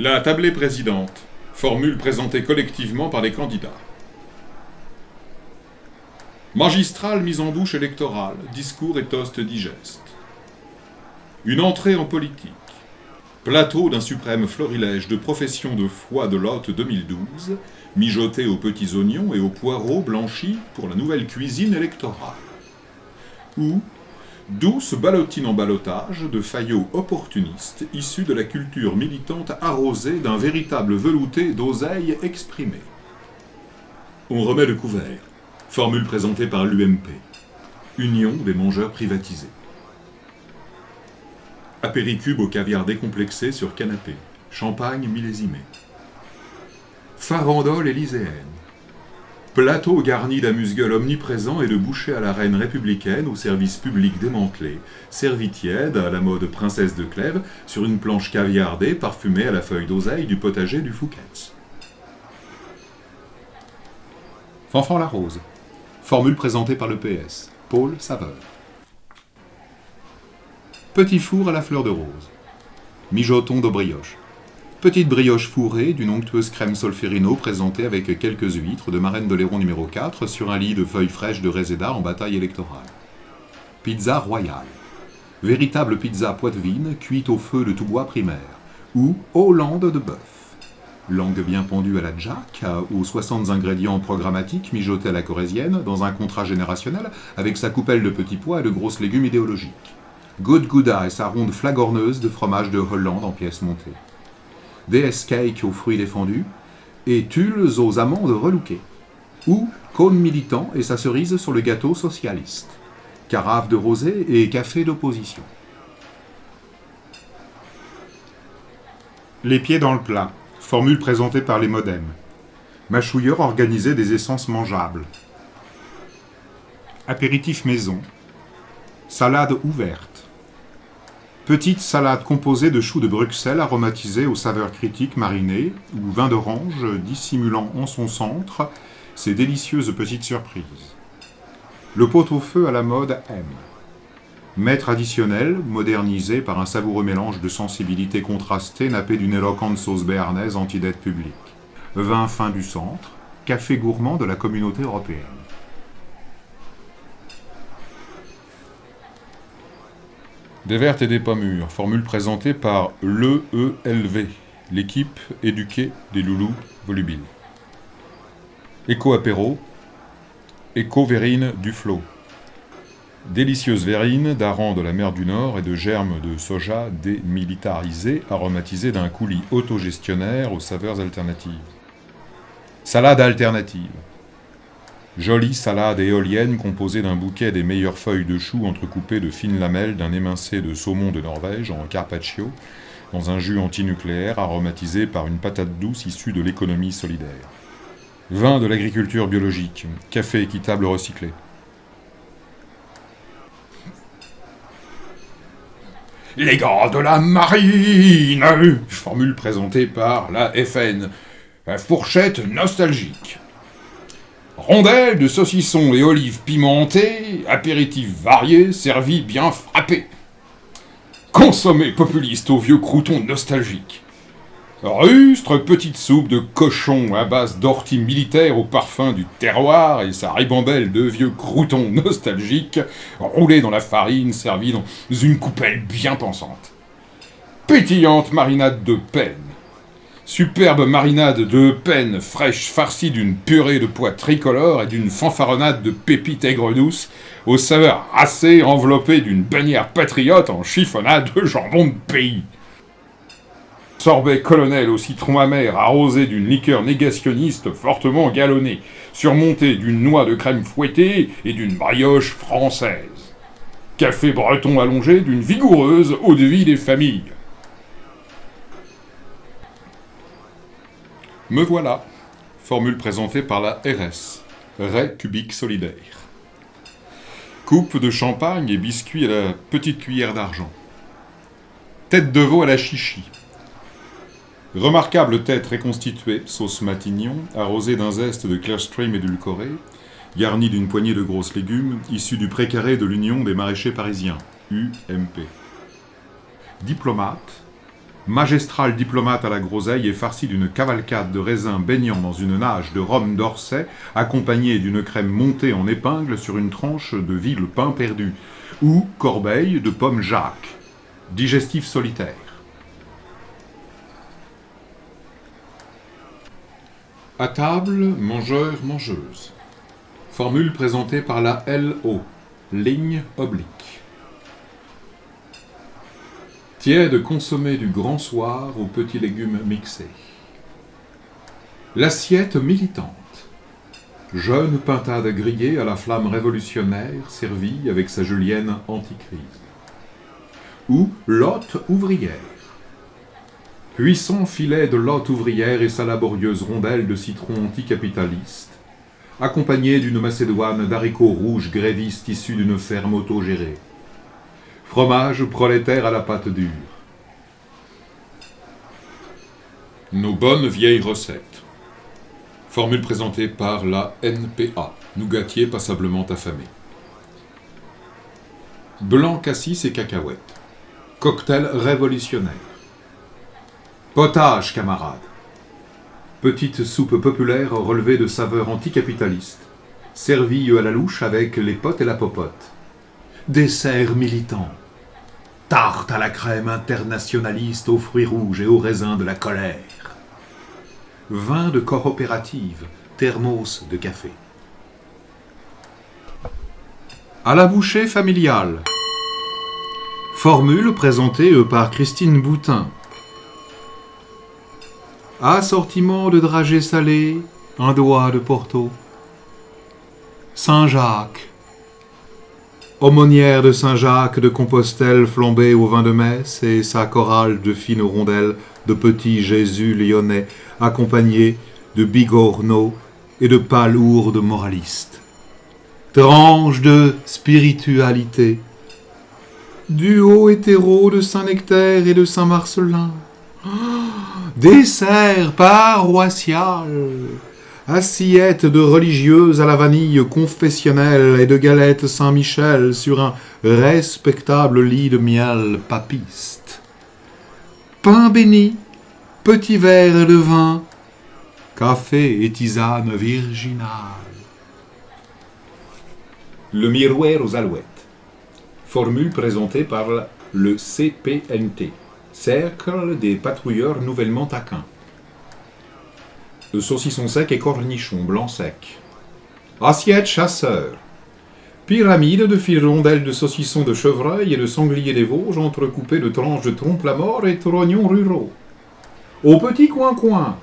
La tablée présidente. Formule présentée collectivement par les candidats. Magistrale mise en bouche électorale, discours et toast digeste. Une entrée en politique. Plateau d'un suprême florilège de professions de foi de l'hôte 2012, mijoté aux petits oignons et aux poireaux blanchis pour la nouvelle cuisine électorale. Ou douce ballotine en ballottage de faillots opportunistes issus de la culture militante arrosée d'un véritable velouté d'oseille exprimée. On remet le couvert. Formule présentée par l'UMP. Union des mangeurs privatisés. Apéricube au caviar décomplexé sur canapé. Champagne millésimé. Farandole élyséenne. Plateau garni d'amuse-gueule omniprésent et de bouchées à la reine républicaine au service public démantelé, servi tiède à la mode princesse de Clèves sur une planche caviardée parfumée à la feuille d'oseille du potager du Fouquet's. Fanfan la Rose. Formule présentée par le PS. Paul Saveur. Petit four à la fleur de rose. Mijoton de brioche. Petite brioche fourrée d'une onctueuse crème solferino présentée avec quelques huîtres de Marraine de l'Héron numéro 4 sur un lit de feuilles fraîches de réséda en bataille électorale. Pizza royale. Véritable pizza poitevine cuite au feu de tout bois primaire. Ou Hollande de bœuf. Langue bien pendue à la jack, aux 60 ingrédients programmatiques mijotés à la corésienne, dans un contrat générationnel, avec sa coupelle de petits pois et de grosses légumes idéologiques. Good Gouda et sa ronde flagorneuse de fromage de Hollande en pièces montées. DS cake aux fruits défendus, et tulles aux amandes relookées. Ou cône militant et sa cerise sur le gâteau socialiste. Carafe de rosé et café d'opposition. Les pieds dans le plat. Formule présentée par les modems. Mâchouilleur organisait des essences mangeables. Apéritif maison. Salade ouverte. Petite salade composée de choux de Bruxelles aromatisés aux saveurs critiques marinées, ou vin d'orange dissimulant en son centre ces délicieuses petites surprises. Le pot-au-feu à la mode M. Mets traditionnel, modernisé par un savoureux mélange de sensibilités contrastées nappé d'une éloquente sauce béarnaise anti-dette publique. Vin fin du centre, café gourmand de la communauté européenne. Des vertes et des pas mûres, formule présentée par l'EELV, l'équipe éduquée des loulous volubiles. Éco-apéro, éco-verrine du flot. Délicieuse verrine d'aran de la mer du Nord et de germes de soja démilitarisés, aromatisés d'un coulis autogestionnaire aux saveurs alternatives. Salade alternative. Jolie salade éolienne composée d'un bouquet des meilleures feuilles de choux entrecoupées de fines lamelles d'un émincé de saumon de Norvège en carpaccio, dans un jus antinucléaire aromatisé par une patate douce issue de l'économie solidaire. Vin de l'agriculture biologique, café équitable recyclé. Les gars de la marine, formule présentée par la FN. Fourchette nostalgique. Rondelles de saucisson et olives pimentées, apéritifs variés, servis bien frappés. Consommé populiste aux vieux croutons nostalgiques. Rustre petite soupe de cochon à base d'ortie militaire au parfum du terroir et sa ribambelle de vieux croutons nostalgiques, roulés dans la farine, servis dans une coupelle bien pensante. Pétillante marinade de peine. Superbe marinade de peine fraîche farcie d'une purée de pois tricolore et d'une fanfaronnade de pépites aigres douces, aux saveurs racées enveloppées d'une bannière patriote en chiffonnade de jambon de pays. Sorbet colonel au citron amer arrosé d'une liqueur négationniste fortement galonnée, surmonté d'une noix de crème fouettée et d'une brioche française. Café breton allongé d'une vigoureuse eau-de-vie des familles. Me voilà, formule présentée par la RS, Ray Cubique Solidaire. Coupe de champagne et biscuits à la petite cuillère d'argent. Tête de veau à la chichi. Remarquable tête reconstituée, sauce Matignon, arrosée d'un zeste de Clearstream édulcoré, garnie d'une poignée de grosses légumes, issus du précaré de l'Union des maraîchers parisiens, UMP. Diplomate, magistral diplomate à la groseille et farci d'une cavalcade de raisins baignant dans une nage de rhum d'Orsay, accompagnée d'une crème montée en épingle sur une tranche de ville pain perdu, ou corbeille de pommes Jacques, digestif solitaire. À table, mangeur, mangeuse. Formule présentée par la LO, ligne oblique. Tiède consommé du grand soir aux petits légumes mixés. L'assiette militante. Jeune pintade grillée à la flamme révolutionnaire servie avec sa julienne anticrise. Ou lotte ouvrière. Puissant filet de lotte ouvrière et sa laborieuse rondelle de citron anticapitaliste, accompagnée d'une macédoine d'haricots rouges grévistes issus d'une ferme autogérée. Fromage prolétaire à la pâte dure. Nos bonnes vieilles recettes. Formule présentée par la NPA, nougatier passablement affamé. Blanc cassis et cacahuètes. Cocktail révolutionnaire. Potage, camarades. Petite soupe populaire relevée de saveurs anticapitalistes, servie à la louche avec les potes et la popote. Dessert militant. Tarte à la crème internationaliste aux fruits rouges et aux raisins de la colère. Vin de coopérative, thermos de café. À la bouchée familiale. Formule présentée par Christine Boutin. Assortiment de dragées salées, un doigt de Porto. Saint-Jacques. Aumônière de Saint-Jacques de Compostelle flambée au vin de messe et sa chorale de fines rondelles de petits Jésus lyonnais accompagnés de bigorneaux et de palourdes moralistes. Tranche de spiritualité. Duo hétéro de Saint-Nectaire et de Saint-Marcellin. Dessert paroissial. Assiette de religieuses à la vanille confessionnelle et de galettes Saint-Michel sur un respectable lit de miel papiste. Pain béni, petit verre de vin, café et tisane virginale. Le miroir aux alouettes. Formule présentée par le CPNT, Cercle des patrouilleurs nouvellement taquins. Saucisson sec et cornichon blanc sec. Assiette chasseur. Pyramide de rondelles de saucisson de chevreuil et de sanglier des Vosges entrecoupées de tranches de trompe-la-mort et trognons ruraux. Au petit coin-coin.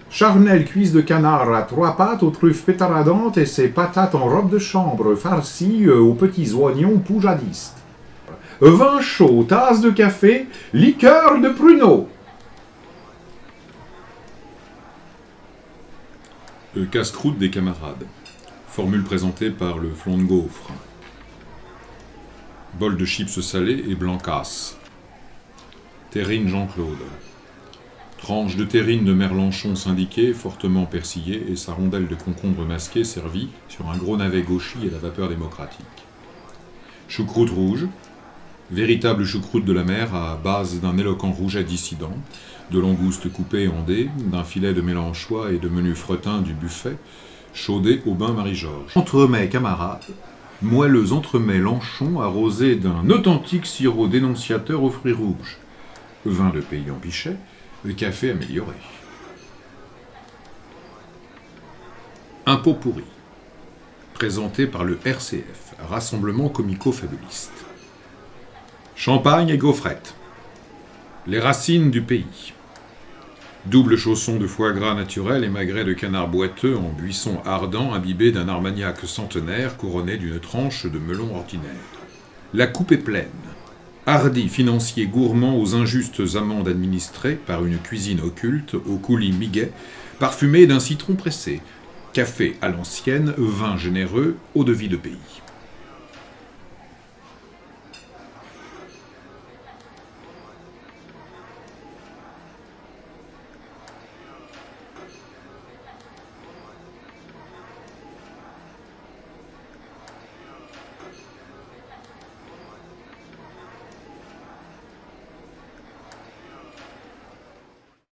Charnelle cuisse de canard à 3 pattes aux truffes pétaradantes et ses patates en robe de chambre farcies aux petits oignons poujadistes. Vin chaud, tasse de café, liqueur de pruneau. Casse-croûte des camarades. Formule présentée par le Flon de Gaufre. Bol de chips salés et blancasse. Terrine Jean-Claude. Tranche de terrine de merlanchon syndiqué, fortement persillée, et sa rondelle de concombre masqué servie sur un gros navet gauchy et la vapeur démocratique. Choucroute rouge. Véritable choucroute de la mer à base d'un éloquent rouget dissident, de langoustes coupées en dés, d'un filet de mélanchois et de menus fretin du buffet, chaudé au bain Marie-Georges. Entremets camarades, moelleux entremets lanchon arrosé d'un authentique sirop dénonciateur aux fruits rouges, vin de pays en pichet, café amélioré. Un pot pourri, présenté par le RCF, Rassemblement comico-fabuliste. Champagne et gaufrette. Les racines du pays. Double chausson de foie gras naturel et magret de canard boiteux en buisson ardent imbibé d'un armagnac centenaire couronné d'une tranche de melon ordinaire. La coupe est pleine. Hardi financier gourmand aux injustes amendes administrées par une cuisine occulte au coulis miguet, parfumé d'un citron pressé. Café à l'ancienne, vin généreux, eau de vie de pays.